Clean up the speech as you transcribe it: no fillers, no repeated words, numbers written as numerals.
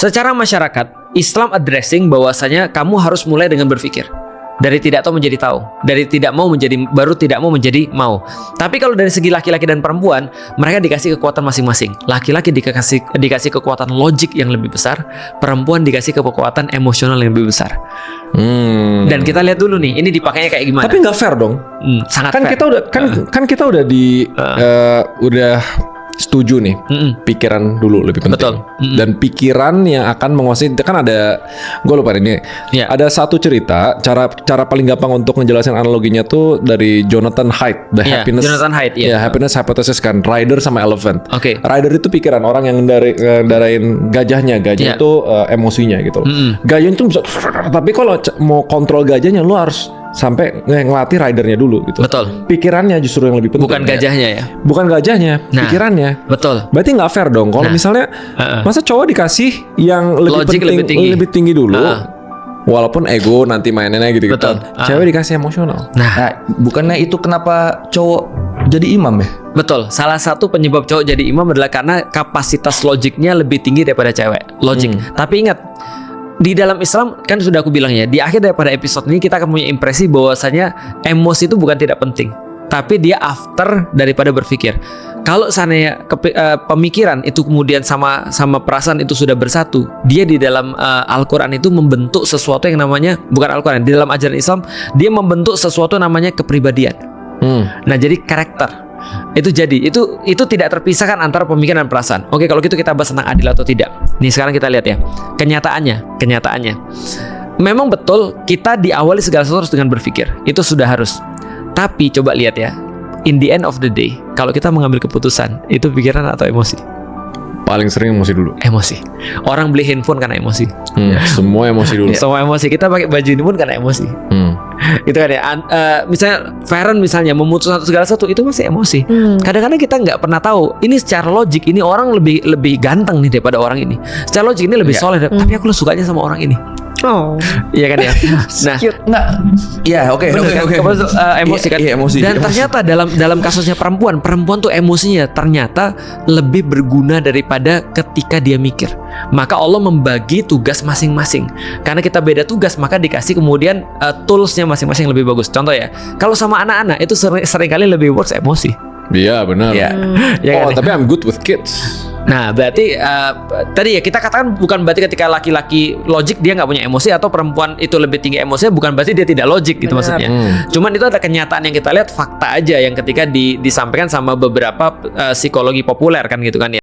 Secara masyarakat, Islam addressing bahwasanya kamu harus mulai dengan berpikir. Dari tidak tahu menjadi tahu, dari tidak mau menjadi baru tidak mau menjadi mau. Tapi kalau dari segi laki-laki dan perempuan, mereka dikasih kekuatan masing-masing. Laki-laki dikasih kekuatan logik yang lebih besar, perempuan dikasih kekuatan emosional yang lebih besar. Dan kita lihat dulu nih, ini dipakainya kayak gimana. Tapi nggak fair dong. Sangat Kan fair. kita udah kita udah udah setuju nih. Pikiran dulu lebih penting. Betul. Dan pikiran yang akan menguasai, kan ada, gue lupa ini. Ya. Ada satu cerita, cara paling gampang untuk ngejelasin analoginya tuh dari Jonathan Haidt, The Ya, Happiness. Jonathan Haidt, ya. Happiness Hypothesis kan, rider sama elephant. Oke. Rider itu pikiran orang yang ngendarain gajahnya, Ya. itu emosinya gitu. Gajah itu bisa, tapi kalau mau kontrol gajahnya lu harus sampai ngelatih ridernya dulu gitu. Betul. Pikirannya justru yang lebih penting. Bukan gajahnya ya. Bukan gajahnya, Nah. pikirannya. Betul. Berarti nggak fair dong. Kalau Nah. misalnya masa cowok dikasih yang lebih Logik penting, lebih tinggi dulu, walaupun ego nanti mainnya gitu-gitu. Betul. Cewek dikasih emosional. Nah, Bukannya itu kenapa cowok jadi imam ya? betul. Salah satu penyebab cowok jadi imam adalah karena kapasitas logiknya lebih tinggi daripada cewek. Logik. Tapi ingat, di dalam Islam kan sudah aku bilang ya, di akhir daripada episode ini kita akan punya impresi bahwasanya emosi itu bukan tidak penting, tapi dia after daripada berpikir. Kalau seandainya pemikiran itu kemudian sama perasaan itu sudah bersatu, dia di dalam Al-Quran itu membentuk sesuatu yang namanya, bukan Al-Quran, di dalam ajaran Islam dia membentuk sesuatu namanya kepribadian. Nah, jadi karakter. Itu tidak terpisahkan antara pemikiran dan perasaan. Oke, kalau gitu kita bahas tentang adil atau tidak. Nih sekarang kita lihat ya. Kenyataannya. Memang betul kita diawali segala sesuatu harus dengan berpikir. Itu sudah harus. Tapi coba lihat ya. In the end of the day, kalau kita mengambil keputusan, itu pikiran atau emosi? Paling sering emosi dulu. Emosi. Orang beli handphone karena emosi. Semua emosi dulu. Semua emosi. Kita pakai baju ini pun karena emosi. Itu kan ya. Misalnya Feren misalnya memutuskan segala sesuatu, itu masih emosi. Kadang-kadang kita nggak pernah tahu. Ini secara logik ini orang lebih ganteng nih daripada orang ini. Secara logik ini lebih soleh. Tapi aku sukanya sama orang ini. Oh, Iya kan ya. Nah, Nggak. Ya, oke. emosi kan. Iya, emosi. Dan ternyata dalam kasusnya perempuan tuh emosinya ternyata lebih berguna daripada ketika dia mikir. Maka Allah membagi tugas masing-masing. Karena kita beda tugas, maka dikasih kemudian toolsnya masing-masing lebih bagus. Contoh ya, kalau sama anak-anak itu seringkali lebih works emosi. Iya benar. Ya Oh, kan? tapi I'm good with kids. Nah, berarti tadi ya kita katakan bukan berarti ketika laki-laki logik dia nggak punya emosi, atau perempuan itu lebih tinggi emosinya, bukan berarti dia tidak logik gitu maksudnya. Cuman itu ada kenyataan yang kita lihat, fakta aja yang ketika disampaikan sama beberapa psikologi populer kan gitu kan ya.